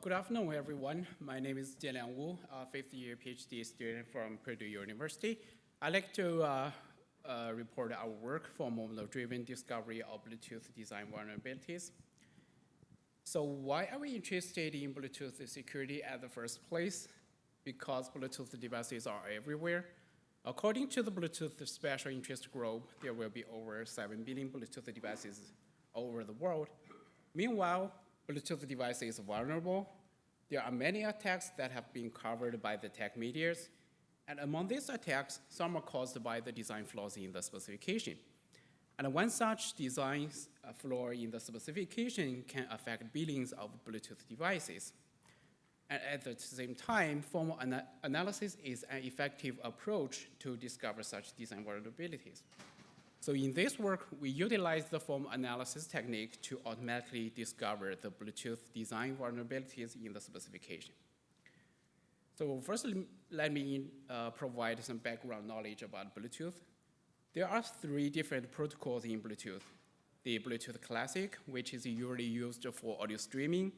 Good afternoon, everyone. My name is Jianliang, a fifth-year PhD student from Purdue University. I'd like to report our work for model-driven discovery of Bluetooth design vulnerabilities. So why are we interested in Bluetooth security at the first place? Because Bluetooth devices are everywhere. According to the Bluetooth Special Interest Group, there will be over 7 billion Bluetooth devices all over the world. Meanwhile, Bluetooth device is vulnerable. There are many attacks that have been covered by the tech medias. And among these attacks, some are caused by the design flaws in the specification. And one such design flaw in the specification can affect billions of Bluetooth devices. And at the same time, formal analysis is an effective approach to discover such design vulnerabilities. So in this work, we utilize the formal analysis technique to automatically discover the Bluetooth design vulnerabilities in the specification. So first, let me provide some background knowledge about Bluetooth. There are 3 different protocols in Bluetooth. The Bluetooth Classic, which is usually used for audio streaming.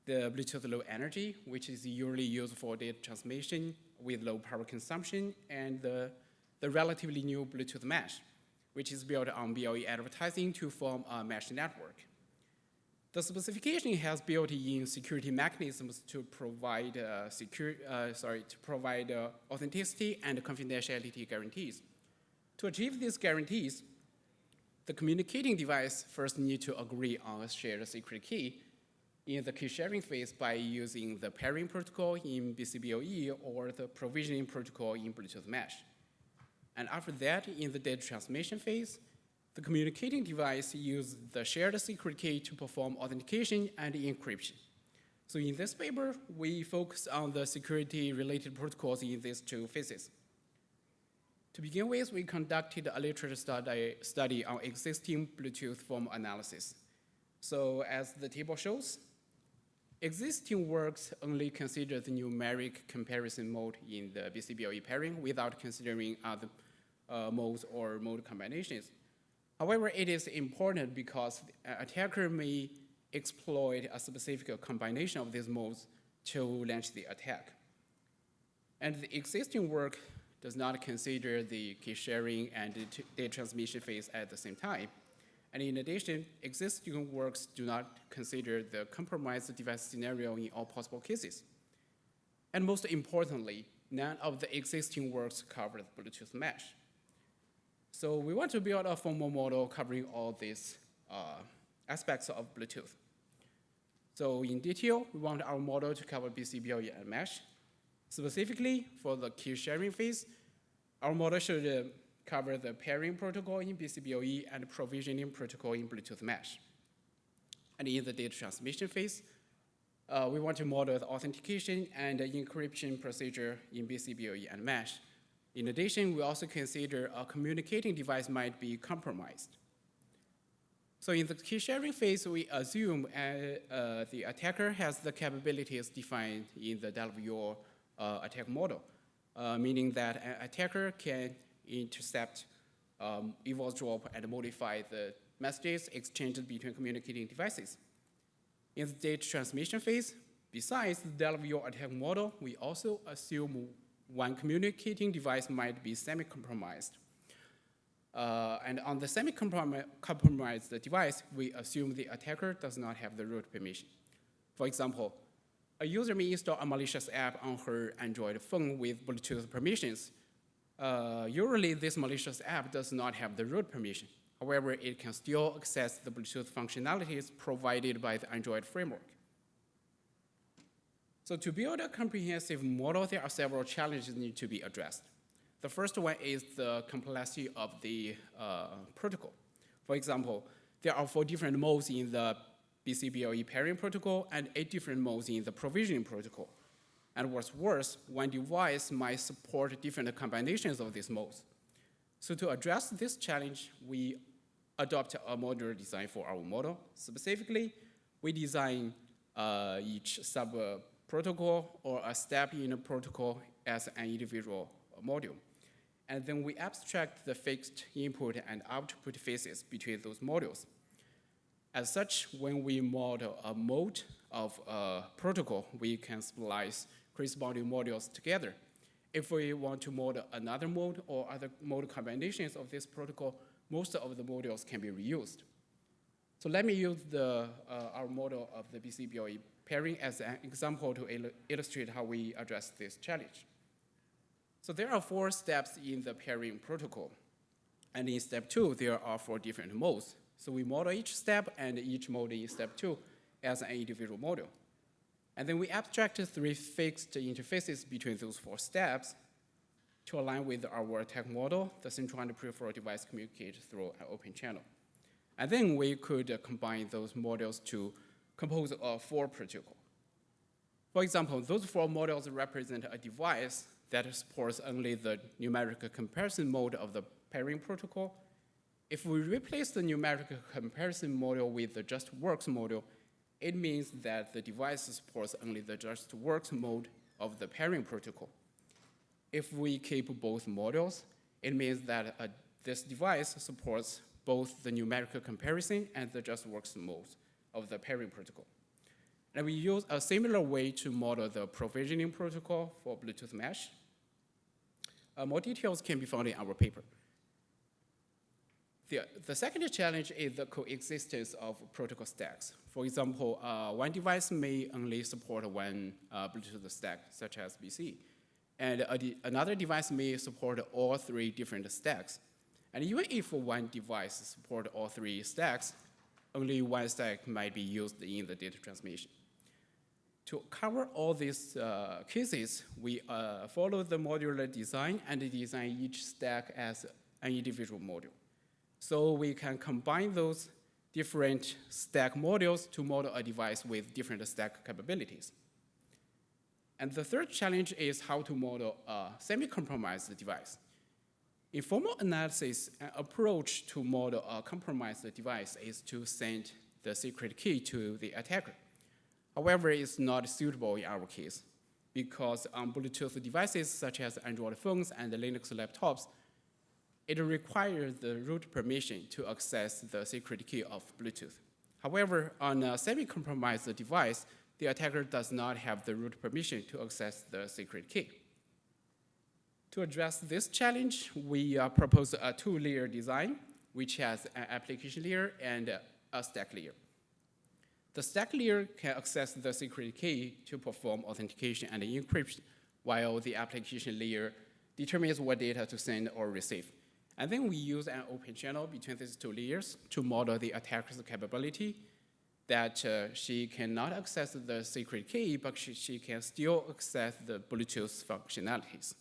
The Bluetooth Low Energy, which is usually used for data transmission with low power consumption. And the relatively new Bluetooth Mesh, which is built on BLE advertising to form a mesh network. The specification has built-in security mechanisms to provide authenticity and confidentiality guarantees. To achieve these guarantees, the communicating device first needs to agree on a shared secret key in the key sharing phase by using the pairing protocol in BCBOE or the provisioning protocol in Bluetooth Mesh. And after that, in the data transmission phase, the communicating device uses the shared secret key to perform authentication and encryption. So in this paper, we focus on the security-related protocols in these 2 phases. To begin with, we conducted a literature study on existing Bluetooth formal analysis. So as the table shows, existing works only consider the numeric comparison mode in the BCBOE pairing without considering other modes or mode combinations. However, it is important because an attacker may exploit a specific combination of these modes to launch the attack. And the existing work does not consider the key sharing and data transmission phase at the same time. And in addition, existing works do not consider the compromised device scenario in all possible cases. And most importantly, none of the existing works cover the Bluetooth Mesh. So we want to build a formal model covering all these aspects of Bluetooth. So in detail, we want our model to cover BCBOE and Mesh. Specifically, for the key sharing phase, our model should cover the pairing protocol in BCBOE and provisioning protocol in Bluetooth Mesh. And in the data transmission phase, we want to model the authentication and encryption procedure in BCBOE and Mesh. In addition, we also consider a communicating device might be compromised. So in the key sharing phase, we assume the attacker has the capabilities defined in the DLVO attack model, meaning that an attacker can intercept, eavesdrop, and modify the messages exchanged between communicating devices. In the data transmission phase, besides the DLVO attack model, we also assume one communicating device might be semi-compromised. And on the semi-compromised device, we assume the attacker does not have the root permission. For example, a user may install a malicious app on her Android phone with Bluetooth permissions. Usually, this malicious app does not have the root permission. However, it can still access the Bluetooth functionalities provided by the Android framework. So to build a comprehensive model, there are several challenges that need to be addressed. The first one is the complexity of the protocol. For example, there are 4 different modes in the BCBOE pairing protocol and 8 different modes in the provisioning protocol. And what's worse, one device might support different combinations of these modes. So to address this challenge, we adopt a modular design for our model. Specifically, we design each sub-protocol or a step in a protocol as an individual module. And then we abstract the fixed input and output phases between those modules. As such, when we model a mode of a protocol, we can splice corresponding modules together. If we want to model another mode or other mode combinations of this protocol, most of the modules can be reused. So let me use our model of the BCBOE pairing as an example to illustrate how we address this challenge. So there are 4 steps in the pairing protocol. And in step 2, there are 4 different modes. So we model each step and each mode in step 2 as an individual module. And then we abstract 3 fixed interfaces between those 4 steps to align with our attack model. The central and peripheral device communicate through an open channel. And then we could combine those modules to compose a 4 protocol. For example, those 4 modules represent a device that supports only the numerical comparison mode of the pairing protocol. If we replace the numerical comparison module with the just works module, it means that the device supports only the just works mode of the pairing protocol. If we keep both modules, it means that this device supports both the numerical comparison and the just works mode of the pairing protocol. And we use a similar way to model the provisioning protocol for Bluetooth mesh. More details can be found in our paper. The second challenge is the coexistence of protocol stacks. For example, one device may only support one Bluetooth stack, such as BC. And another device may support all 3 different stacks. And even if one device supports all 3 stacks, only one stack might be used in the data transmission. To cover all these cases, we follow the modular design and design each stack as an individual module. So we can combine those different stack modules to model a device with different stack capabilities. And the third challenge is how to model a semi-compromised device. In formal analysis, an approach to model a compromised device is to send the secret key to the attacker. However, it's not suitable in our case because on Bluetooth devices such as Android phones and Linux laptops, it requires the root permission to access the secret key of Bluetooth. However, on a semi-compromised device, the attacker does not have the root permission to access the secret key. To address this challenge, we propose a 2-layer design, which has an application layer and a stack layer. The stack layer can access the secret key to perform authentication and encryption, while the application layer determines what data to send or receive. And then we use an open channel between these 2 layers to model the attacker's capability that she cannot access the secret key, but she can still access the Bluetooth functionalities.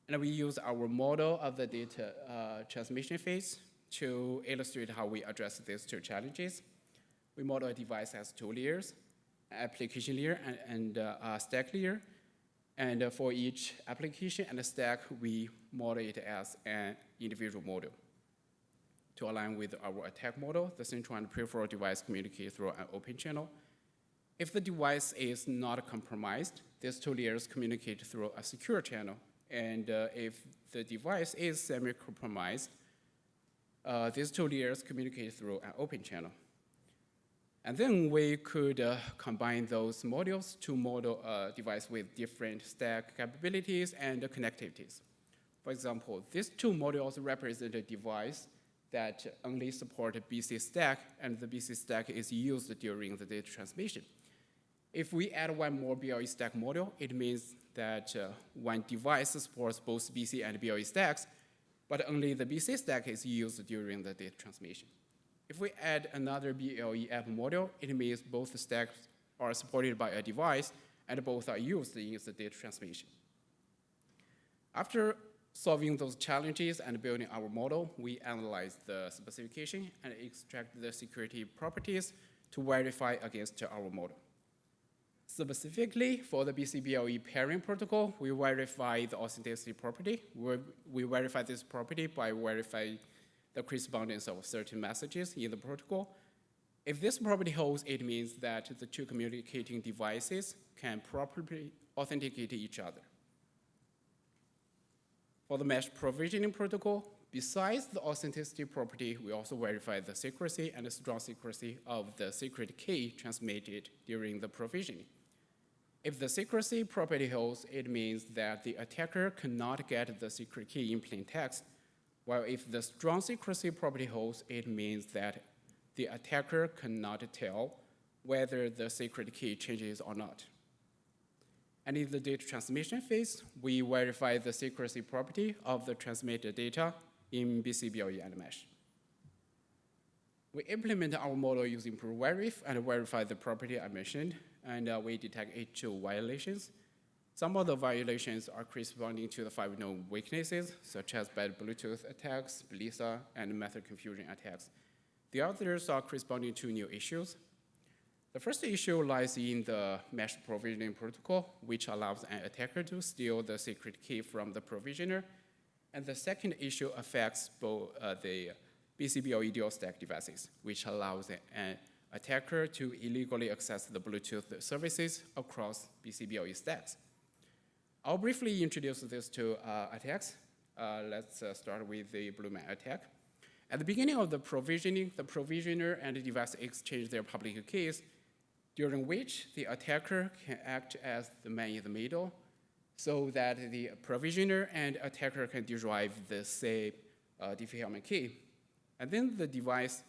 And we use our model of the data transmission phase to illustrate how we address these 2 challenges. We model a device as 2 layers, an application layer and a stack layer. And for each application and stack, we model it as an individual module. To align with our attack model, the central and peripheral device communicate through an open channel. If the device is not compromised, these 2 layers communicate through a secure channel. And if the device is semi-compromised, these 2 layers communicate through an open channel. And then we could combine those modules to model a device with different stack capabilities and connectivities. For example, these 2 modules represent a device that only support a BC stack, and the BC stack is used during the data transmission. If we add one more BLE stack module, it means that one device supports both BC and BLE stacks, but only the BC stack is used during the data transmission. If we add another BLE app module, it means both stacks are supported by a device and both are used in the data transmission. After solving those challenges and building our model, we analyze the specification and extract the security properties to verify against our model. Specifically, for the BCBLE pairing protocol, we verify the authenticity property. We verify this property by verifying the correspondence of certain messages in the protocol. If this property holds, it means that the 2 communicating devices can properly authenticate each other. For the mesh provisioning protocol, Besides the authenticity property, we also verify the secrecy and the strong secrecy of the secret key transmitted during the provisioning. If the secrecy property holds, it means that the attacker cannot get the secret key in plain text, while if the strong secrecy property holds, it means that the attacker cannot tell whether the secret key changes or not. And in the data transmission phase, we verify the secrecy property of the transmitted data in BCBLE and mesh. We implement our model using ProVerif and verify the property I mentioned, and we detect 82 violations. Some of the violations are corresponding to the 5 known weaknesses, such as bad Bluetooth attacks, BLISA, and method confusion attacks. The others are corresponding to new issues. The first issue lies in the mesh provisioning protocol, which allows an attacker to steal the secret key from the provisioner. And the second issue affects both the BCBLE dual stack devices, which allows an attacker to illegally access the Bluetooth services across BCBLE stacks. I'll briefly introduce these two attacks. Let's start with the Blue Man attack. At the beginning of the provisioning, the provisioner and the device exchange their public keys, during which the attacker can act as the man in the middle, so that the provisioner and attacker can derive the same diffie-Hellman key. And then the device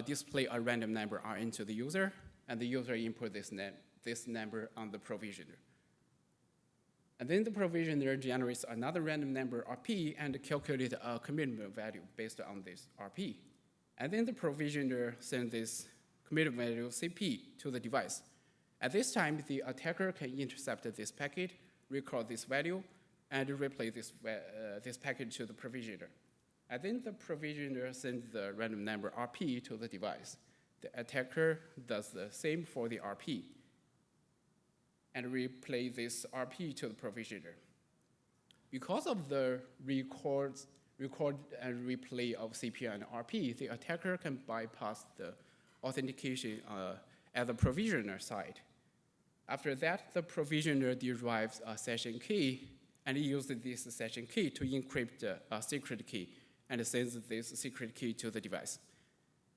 display a random number R into the user, and the user input this number on the provisioner. And then the provisioner generates another random number RP and calculates a commitment value based on this RP. And then the provisioner sends this commitment value CP to the device. At this time, the attacker can intercept this packet, record this value, and replay this packet to the provisioner. And then the provisioner sends the random number RP to the device. The attacker does the same for the RP and replay this RP to the provisioner. Because of the record and replay of CP and RP, the attacker can bypass the authentication at the provisioner side. After that, the provisioner derives a session key and uses this session key to encrypt a secret key and sends this secret key to the device.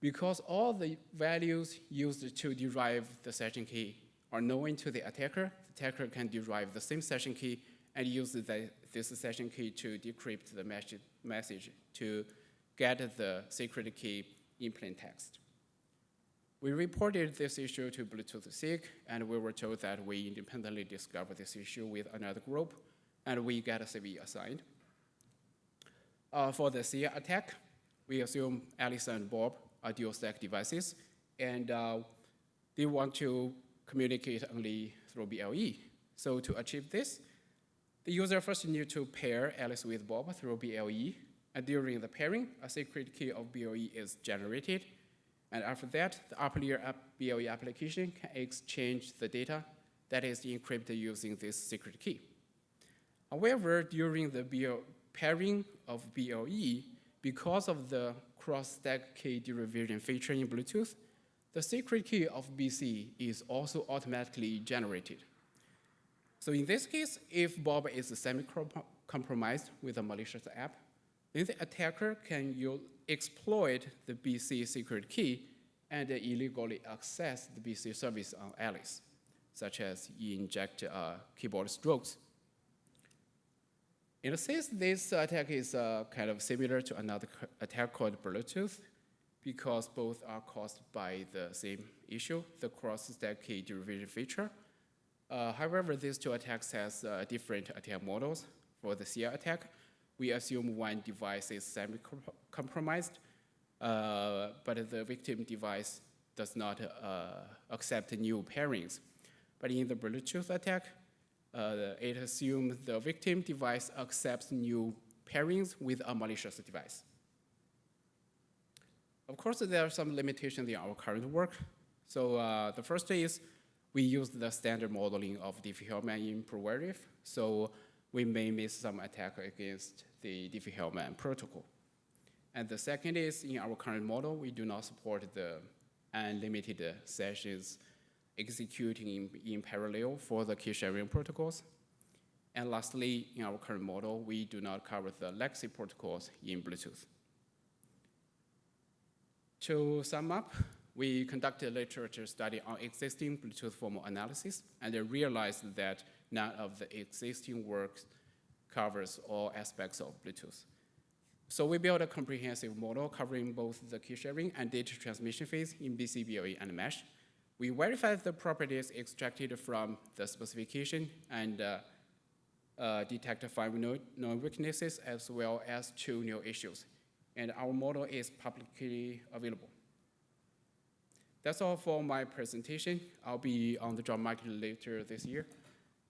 Because all the values used to derive the session key are known to the attacker can derive the same session key and use this session key to decrypt the message to get the secret key in plain text. We reported this issue to Bluetooth SIG, and we were told that we independently discovered this issue with another group, and we got a CV assigned. For the SIA attack, we assume Alice and Bob are dual stack devices, and they want to communicate only through BLE. So to achieve this, the user first needs to pair Alice with Bob through BLE, and during the pairing, a secret key of BLE is generated. And after that, the upper layer BLE application can exchange the data that is encrypted using this secret key. However, during the pairing of BLE, because of the cross-stack key derivation feature in Bluetooth, the secret key of BC is also automatically generated. So in this case, if Bob is semi-compromised with a malicious app, then the attacker can exploit the BC secret key and illegally access the BC service on Alice, such as inject keyboard strokes. In a sense, this attack is kind of similar to another attack called Bluetooth, because both are caused by the same issue, the cross-stack key derivation feature. However, these two attacks has different attack models. For the SIA attack, we assume one device is semi-compromised, but the victim device does not accept new pairings. But in the Bluetooth attack, it assumes the victim device accepts new pairings with a malicious device. Of course, there are some limitations in our current work. So the first is we use the standard modeling of diffie-Hellman in ProVerif, so we may miss some attack against the diffie-Hellman protocol. And the second is, in our current model, we do not support the unlimited sessions executing in parallel for the key sharing protocols. And lastly, in our current model, we do not cover the legacy protocols in Bluetooth. To sum up, we conducted a literature study on existing Bluetooth formal analysis, and realized that none of the existing work covers all aspects of Bluetooth. So we built a comprehensive model covering both the key sharing and data transmission phase in BC, BLE, and mesh. We verified the properties extracted from the specification and detected 5 known weaknesses as well as 2 new issues. And our model is publicly available. That's all for my presentation. I'll be on the job market later this year.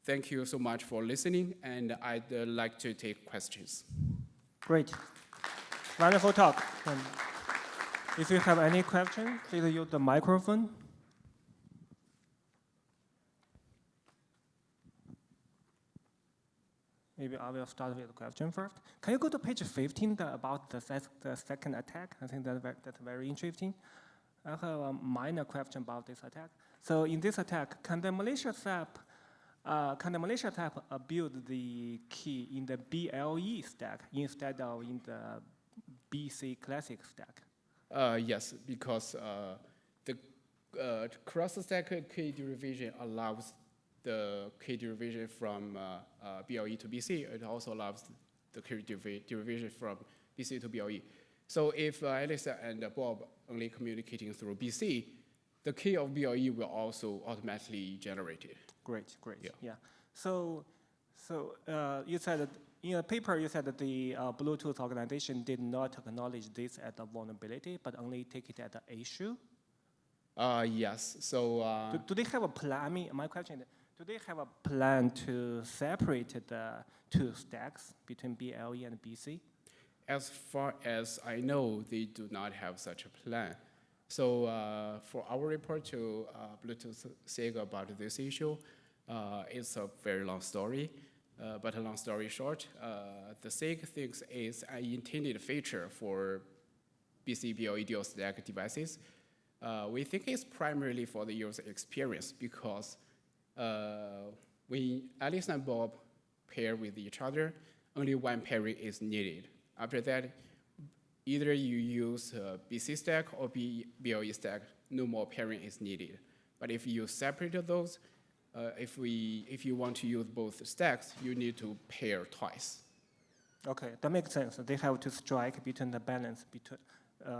Thank you so much for listening, and I'd like to take questions. Great. Wonderful talk. And if you have any question, please use the microphone. Maybe I will start with the question first. Can you go to page 15 about the second attack? I think that's very interesting. I have a minor question about this attack. So in this attack, can the malicious app build the key in the BLE stack instead of in the BC classic stack? Yes, because the cross-stack key derivation allows the key derivation from BLE to BC. It also allows the key derivation from BC to BLE. So if Alice and Bob only communicating through BC, the key of BLE will also automatically generate it. Great. Yeah. So you said that in a paper you said that the Bluetooth organization did not acknowledge this as a vulnerability, but only take it as an issue. Yes. So do they have a plan? I mean, my question is, do they have a plan to separate the 2 stacks between BLE and BC? As far as I know, they do not have such a plan. So for our report to Bluetooth SIG about this issue, it's a very long story. But a long story short, the SIG thinks it's an intended feature for BC BLE dual stack devices. We think it's primarily for the user experience because when Alice and Bob pair with each other, only one pairing is needed. After that, either you use BC stack or BLE stack, no more pairing is needed. But if you separate those, if you want to use both stacks, you need to pair twice. Okay, that makes sense. They have to strike between the balance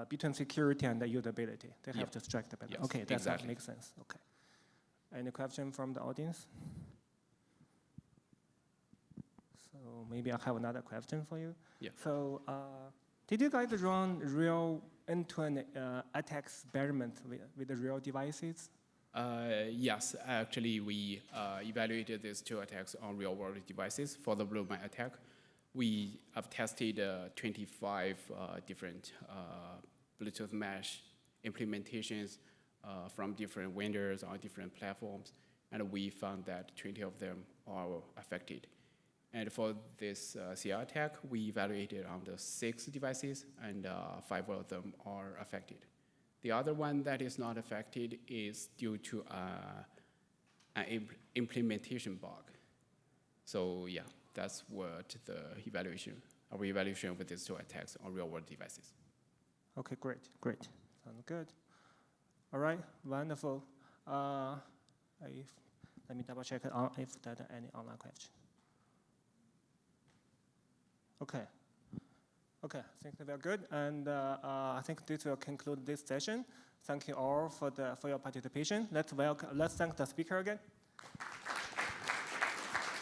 between security and the usability. They have to strike the balance. Yes, okay, that exactly. Makes sense. Okay. Any question from the audience? So maybe I have another question for you. Yeah. So did you guys run real end-to-end attack experiment with the real devices? Yes, actually we evaluated these 2 attacks on real-world devices for the Blue Man attack. We have tested 25 different Bluetooth mesh implementations from different vendors on different platforms, and we found that 20 of them are affected. And for this CR attack, we evaluated on the 6 devices, and 5 of them are affected. The other one that is not affected is due to an implementation bug. So yeah, that's what our evaluation with these 2 attacks on real-world devices. Okay, great. Sounds good. All right, wonderful. Let me double check if there are any online questions. Okay, I think that we're good, and I think this will conclude this session. Thank you all for your participation. Let's thank the speaker again.